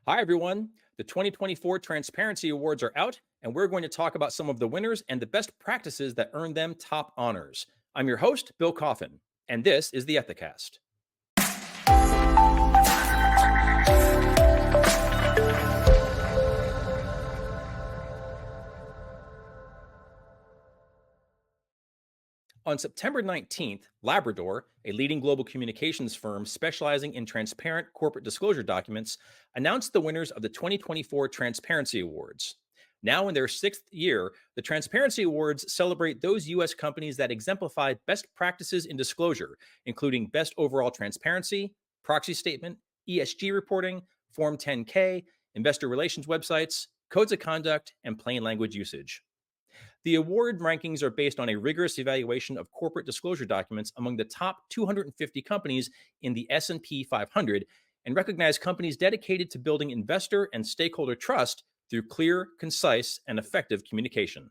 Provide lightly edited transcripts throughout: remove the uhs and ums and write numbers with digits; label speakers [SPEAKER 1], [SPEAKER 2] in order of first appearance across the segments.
[SPEAKER 1] Hi, everyone. The 2024 Transparency Awards are out, and we're going to talk about some of the winners and the best practices that earned them top honors. I'm your host, Bill Coffin, and this is the Ethicast. On September 19th, Labrador, a leading global communications firm specializing in transparent corporate disclosure documents, announced the winners of the 2024 Transparency Awards. Now, in their sixth year, the Transparency Awards celebrate those U.S. companies that exemplify best practices in disclosure, including best overall transparency, proxy statement, ESG reporting, Form 10K, investor relations websites, codes of conduct, and plain language usage. The award rankings are based on a rigorous evaluation of corporate disclosure documents among the top 250 companies in the S&P 500 and recognize companies dedicated to building investor and stakeholder trust through clear, concise, and effective communication.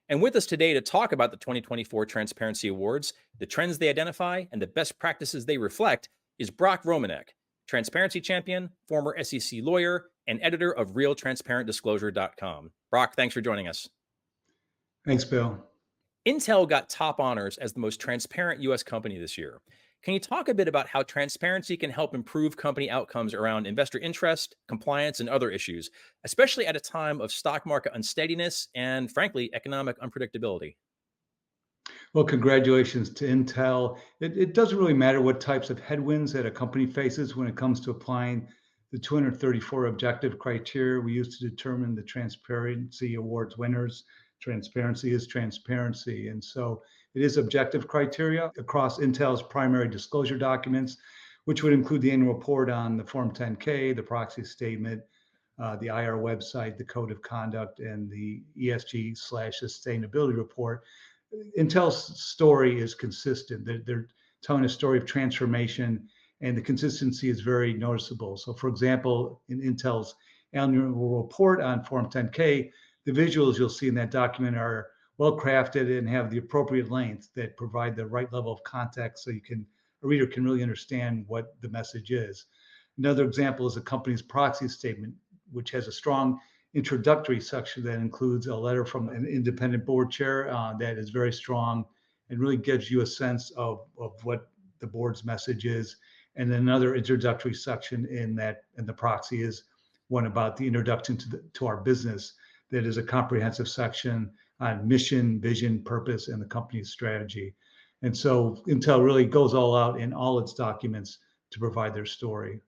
[SPEAKER 1] And with us today to talk about the 2024 Transparency Awards, the trends they identify, and the best practices they reflect is Brock Romanek, transparency champion, former SEC lawyer, and editor of RealTransparentDisclosure.com. Brock, thanks for joining us.
[SPEAKER 2] Thanks, Bill.
[SPEAKER 1] Intel got top honors as the most transparent US company this year. Can you talk a bit about how transparency can help improve company outcomes around investor interest, compliance, and other issues, especially at a time of stock market unsteadiness and, frankly, economic unpredictability?
[SPEAKER 2] Well, congratulations to Intel. It doesn't really matter what types of headwinds that a company faces when it comes to applying the 234 objective criteria we use to determine the Transparency Awards winners. Transparency is transparency. And so it is objective criteria across Intel's primary disclosure documents, which would include the annual report on the Form 10K, the proxy statement, the IR website, the code of conduct, and the ESG/sustainability report. Intel's story is consistent. They're telling a story of transformation, and the consistency is very noticeable. So, for example, in Intel's annual report on Form 10K, the visuals you'll see in that document are well crafted and have the appropriate length that provide the right level of context so a reader can really understand what the message is. Another example is a company's proxy statement, which has a strong introductory section that includes a letter from an independent board chair that is very strong and really gives you a sense of what the board's message is. And then another introductory section in the proxy is one about the introduction to our business that is a comprehensive section on mission, vision, purpose, and the company's strategy. And so Intel really goes all out in all its documents to provide their story.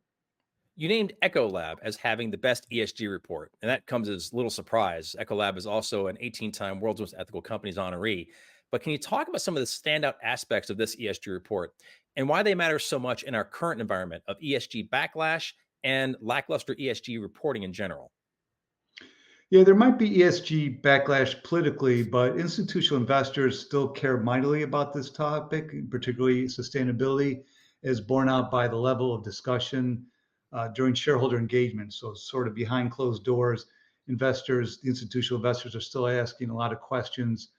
[SPEAKER 1] You named Ecolab as having the best ESG report, and that comes as little surprise. Ecolab is also an 18-time World's Most Ethical Companies honoree. But can you talk about some of the standout aspects of this ESG report and why they matter so much in our current environment of ESG backlash and lackluster ESG reporting in general?
[SPEAKER 2] Yeah, there might be ESG backlash politically, but institutional investors still care mightily about this topic, particularly sustainability, as borne out by the level of discussion during shareholder engagement. So, sort of behind closed doors, the institutional investors, are still asking a lot of questions.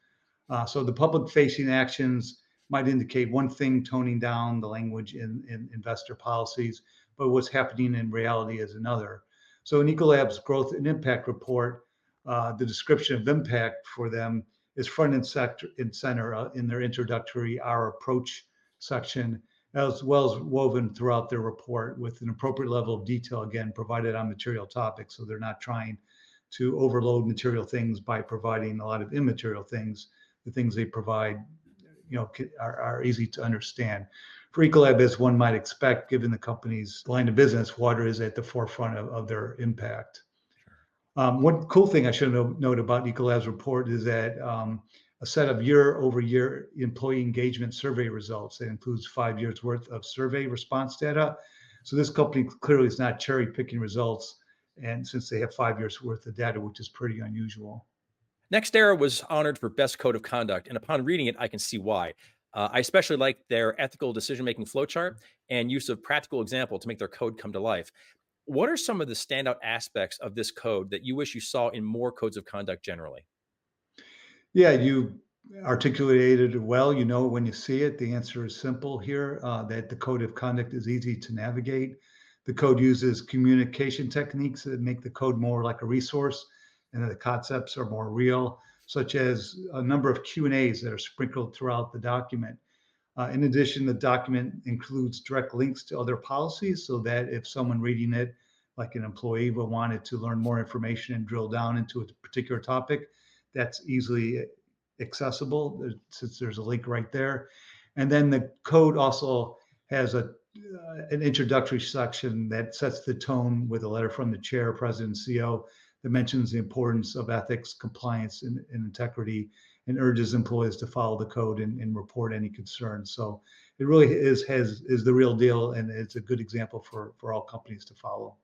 [SPEAKER 2] So, the public-facing actions might indicate one thing, toning down the language in investor policies, but what's happening in reality is another. So in Ecolab's Growth and Impact report, the description of impact for them is front and center in their introductory Our Approach section, as well as woven throughout their report with an appropriate level of detail, again, provided on material topics. So they're not trying to overload material things by providing a lot of immaterial things. The things they provide, are easy to understand. For Ecolab, as one might expect, given the company's line of business, water is at the forefront of their impact. One cool thing I should note about Ecolab's report is that a set of year-over-year employee engagement survey results that includes 5 years worth of survey response data. So this company clearly is not cherry picking results, and since they have 5 years worth of data, which is pretty unusual.
[SPEAKER 1] NextEra was honored for Best Code of Conduct, and upon reading it, I can see why. I especially like their ethical decision-making flowchart and use of practical example to make their code come to life. What are some of the standout aspects of this code that you wish you saw in more codes of conduct generally?
[SPEAKER 2] Yeah, you articulated it well. You know when you see it. The answer is simple here, that the code of conduct is easy to navigate. The code uses communication techniques that make the code more like a resource, and the concepts are more real, such as a number of Q&As that are sprinkled throughout the document. In addition, the document includes direct links to other policies so that if someone reading it, like an employee, will wanted to learn more information and drill down into a particular topic, that's easily accessible since there's a link right there. And then the code also has an introductory section that sets the tone with a letter from the chair, president, CEO that mentions the importance of ethics, compliance, and integrity, and urges employees to follow the code and report any concerns. So it really is the real deal, and it's a good example for all companies to follow.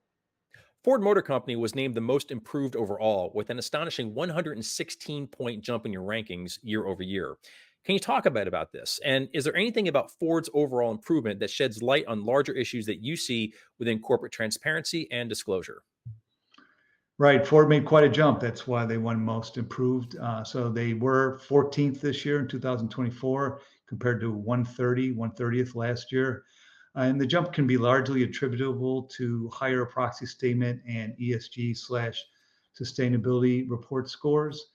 [SPEAKER 1] Ford Motor Company was named the most improved overall with an astonishing 116-point jump in your rankings year over year. Can you talk a bit about this? And is there anything about Ford's overall improvement that sheds light on larger issues that you see within corporate transparency and disclosure?
[SPEAKER 2] Right, Ford made quite a jump. That's why they won most improved. So they were 14th this year in 2024 compared to 130th last year. And the jump can be largely attributable to higher proxy statement and ESG slash sustainability report scores.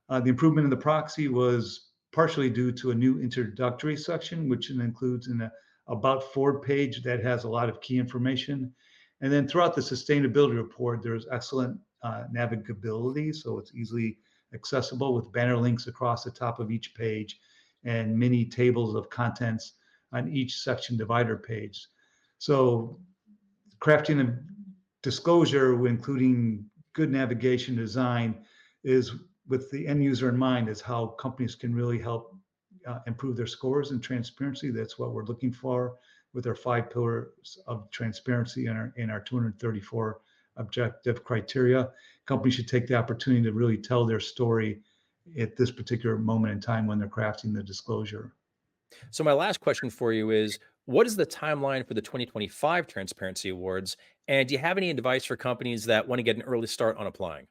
[SPEAKER 2] The improvement in the proxy was partially due to a new introductory section, which includes an About Ford page that has a lot of key information. And then throughout the sustainability report, there's excellent navigability, so it's easily accessible with banner links across the top of each page and many tables of contents on each section divider page. So crafting a disclosure, including good navigation design, is with the end user in mind, is how companies can really help improve their scores and transparency. That's what we're looking for with our 5 pillars of transparency in our 234 objective criteria. Companies should take the opportunity to really tell their story at this particular moment in time when they're crafting the disclosure.
[SPEAKER 1] So, my last question for you is, what is the timeline for the 2025 Transparency Awards? And do you have any advice for companies that want to get an early start on applying?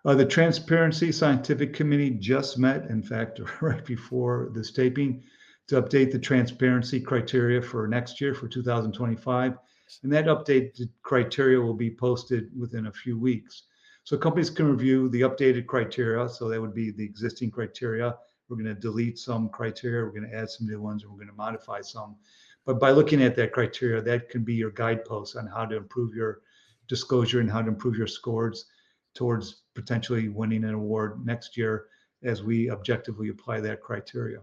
[SPEAKER 2] The Transparency Scientific Committee just met, in fact, right before this taping, to update the transparency criteria for next year, for 2025. And that updated criteria will be posted within a few weeks. So companies can review the updated criteria. So that would be the existing criteria. We're going to delete some criteria, we're going to add some new ones, and we're going to modify some. But by looking at that criteria, that can be your guideposts on how to improve your disclosure and how to improve your scores towards potentially winning an award next year as we objectively apply that criteria.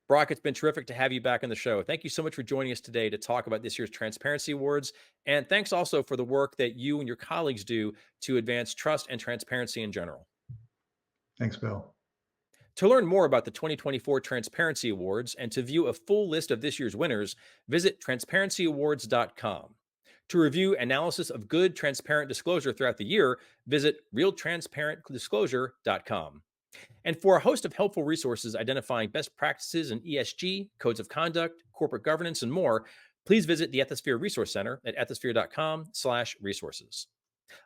[SPEAKER 1] Brock, it's been terrific to have you back on the show. Thank you so much for joining us today to talk about this year's Transparency Awards. And thanks also for the work that you and your colleagues do to advance trust and transparency in general.
[SPEAKER 2] Thanks, Bill.
[SPEAKER 1] To learn more about the 2024 Transparency Awards and to view a full list of this year's winners, visit transparencyawards.com. To review analysis of good, transparent disclosure throughout the year, visit realtransparentdisclosure.com. And for a host of helpful resources identifying best practices in ESG, codes of conduct, corporate governance, and more, please visit the Ethisphere Resource Center at ethisphere.com/resources.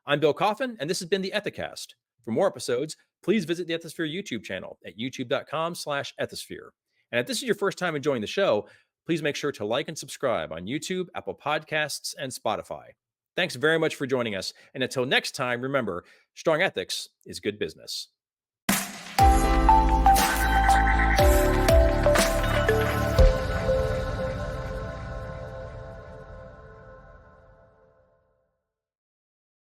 [SPEAKER 1] I'm Bill Coffin, and this has been the Ethicast. For more episodes, please visit the Ethisphere YouTube channel at youtube.com/ethisphere. And if this is your first time enjoying the show, please make sure to like and subscribe on YouTube, Apple Podcasts, and Spotify. Thanks very much for joining us. And until next time, remember, strong ethics is good business.